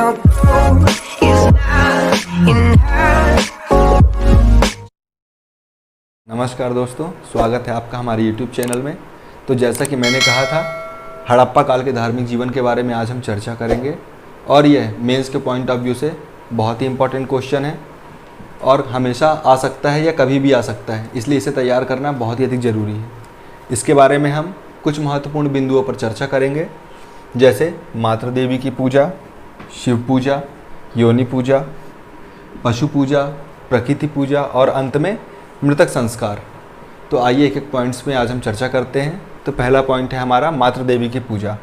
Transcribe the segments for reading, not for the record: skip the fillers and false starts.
your goal is not enough. नमस्कार दोस्तों, स्वागत है आपका हमारे YouTube चैनल में। तो जैसा कि मैंने कहा था, हड़प्पा काल के धार्मिक जीवन के बारे में आज हम चर्चा करेंगे और यह मेंस के पॉइंट ऑफ व्यू से बहुत ही इम्पोर्टेंट क्वेश्चन है और हमेशा आ सकता है या कभी भी आ सकता है, इसलिए इसे तैयार करना बहुत ही अधिक ज़रूरी है। इसके बारे में हम कुछ महत्वपूर्ण बिंदुओं पर चर्चा करेंगे, जैसे मातृ देवी की पूजा, शिव पूजा, योनि पूजा, पशु पूजा, प्रकृति पूजा और अंत में मृतक संस्कार। तो आइए एक एक पॉइंट्स में आज हम चर्चा करते हैं। तो पहला पॉइंट है हमारा मातृ देवी की पूजा।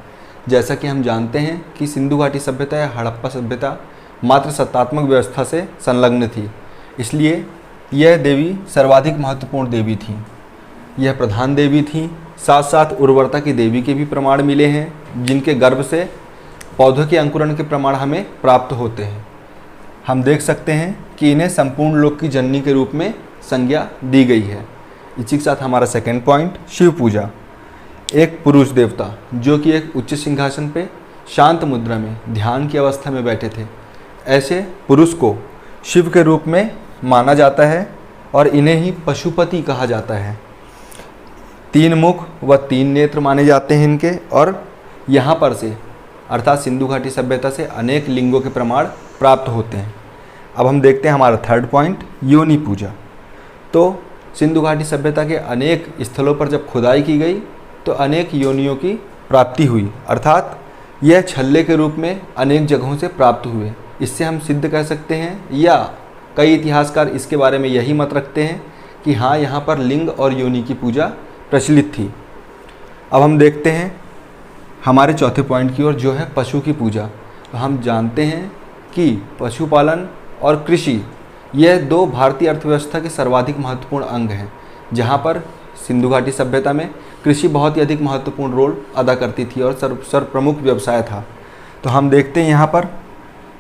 जैसा कि हम जानते हैं कि सिंधु घाटी सभ्यता या हड़प्पा सभ्यता मातृ सत्तात्मक व्यवस्था से संलग्न थी, इसलिए यह देवी सर्वाधिक महत्वपूर्ण देवी थी। यह प्रधान देवी थी। साथ साथ उर्वरता की देवी के भी प्रमाण मिले हैं, जिनके गर्भ से पौधों के अंकुरण के प्रमाण हमें प्राप्त होते हैं। हम देख सकते हैं कि इन्हें संपूर्ण लोक की जननी के रूप में संज्ञा दी गई है। इसी के साथ हमारा सेकंड पॉइंट, शिव पूजा। एक पुरुष देवता जो कि एक उच्च सिंहासन पे शांत मुद्रा में ध्यान की अवस्था में बैठे थे, ऐसे पुरुष को शिव के रूप में माना जाता है और इन्हें ही पशुपति कहा जाता है। 3 मुख व 3 नेत्र माने जाते हैं इनके, और यहाँ पर से अर्थात सिंधु घाटी सभ्यता से अनेक लिंगों के प्रमाण प्राप्त होते हैं। अब हम देखते हैं हमारा थर्ड पॉइंट, योनि पूजा। तो सिंधु घाटी सभ्यता के अनेक स्थलों पर जब खुदाई की गई तो अनेक योनियों की प्राप्ति हुई, अर्थात यह छल्ले के रूप में अनेक जगहों से प्राप्त हुए। इससे हम सिद्ध कर सकते हैं, या कई इतिहासकार इसके बारे में यही मत रखते हैं कि हाँ, यहाँ पर लिंग और योनि की पूजा प्रचलित थी। अब हम देखते हैं हमारे चौथे पॉइंट की ओर, जो है पशु की पूजा। तो हम जानते हैं कि पशुपालन और कृषि यह 2 भारतीय अर्थव्यवस्था के सर्वाधिक महत्वपूर्ण अंग हैं, जहाँ पर सिंधु घाटी सभ्यता में कृषि बहुत ही अधिक महत्वपूर्ण रोल अदा करती थी और सर्वप्रमुख व्यवसाय था। तो हम देखते हैं यहाँ पर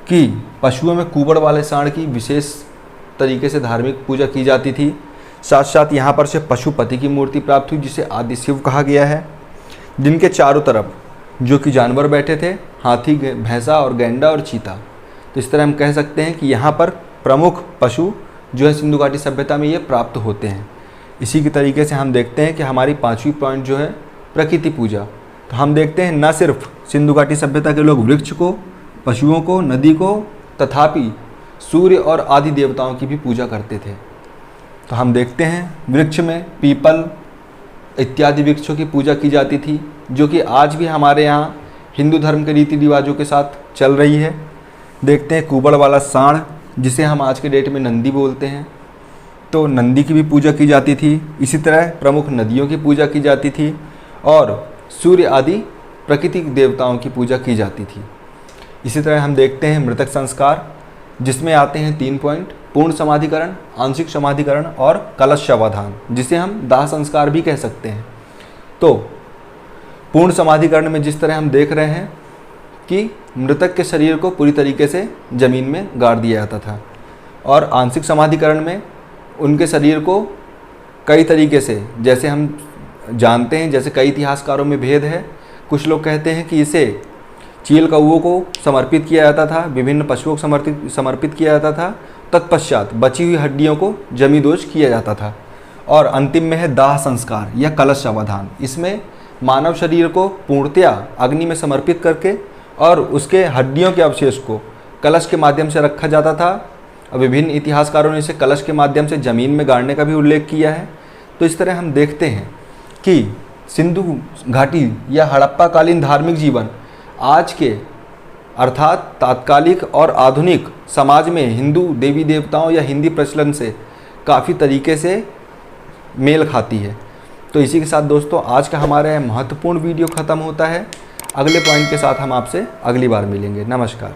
कि पशुओं में कुबड़ वाले सांड की विशेष तरीके से धार्मिक पूजा की जाती थी। साथ साथ यहाँ पर से पशुपति की मूर्ति प्राप्त हुई, जिसे आदि शिव कहा गया है, जिनके चारों तरफ जो कि जानवर बैठे थे, हाथी, भैंसा और गैंडा और चीता। तो इस तरह हम कह सकते हैं कि यहाँ पर प्रमुख पशु जो है सिंधु घाटी सभ्यता में ये प्राप्त होते हैं। इसी के तरीके से हम देखते हैं कि हमारी 5वीं पॉइंट जो है प्रकृति पूजा। तो हम देखते हैं न सिर्फ सिंधु घाटी सभ्यता के लोग वृक्ष को, पशुओं को, नदी को, तथापि सूर्य और आदि देवताओं की भी पूजा करते थे। तो हम देखते हैं वृक्ष में पीपल इत्यादि वृक्षों की पूजा की जाती थी, जो कि आज भी हमारे यहाँ हिंदू धर्म के रीति रिवाजों के साथ चल रही है। देखते हैं कुबड़ वाला सांड, जिसे हम आज के डेट में नंदी बोलते हैं, तो नंदी की भी पूजा की जाती थी। इसी तरह प्रमुख नदियों की पूजा की जाती थी और सूर्य आदि प्राकृतिक देवताओं की पूजा की जाती थी। इसी तरह हम देखते हैं मृतक संस्कार, जिसमें आते हैं 3 पॉइंट, पूर्ण समाधिकरण, आंशिक समाधिकरण और कलश शवाधान, जिसे हम दाह संस्कार भी कह सकते हैं। तो पूर्ण समाधिकरण में जिस तरह हम देख रहे हैं कि मृतक के शरीर को पूरी तरीके से ज़मीन में गाड़ दिया जाता था, और आंशिक समाधिकरण में उनके शरीर को कई तरीके से, जैसे हम जानते हैं, जैसे कई इतिहासकारों में भेद है। कुछ लोग कहते हैं कि इसे चील कौओं को समर्पित किया जाता था, विभिन्न पशुओं को समर्पित किया जाता था, तत्पश्चात बची हुई हड्डियों को जमीदोज किया जाता था। और अंतिम में है दाह संस्कार या कलश शवाधान। इसमें मानव शरीर को पूर्णतया अग्नि में समर्पित करके और उसके हड्डियों के अवशेष को कलश के माध्यम से रखा जाता था। और विभिन्न इतिहासकारों ने इसे कलश के माध्यम से ज़मीन में गाड़ने का भी उल्लेख किया है। तो इस तरह हम देखते हैं कि सिंधु घाटी या हड़प्पा कालीन धार्मिक जीवन आज के अर्थात तात्कालिक और आधुनिक समाज में हिंदू देवी देवताओं या हिंदी प्रचलन से काफ़ी तरीके से मेल खाती है। तो इसी के साथ दोस्तों आज का हमारा महत्वपूर्ण वीडियो ख़त्म होता है। अगले पॉइंट के साथ हम आपसे अगली बार मिलेंगे। नमस्कार।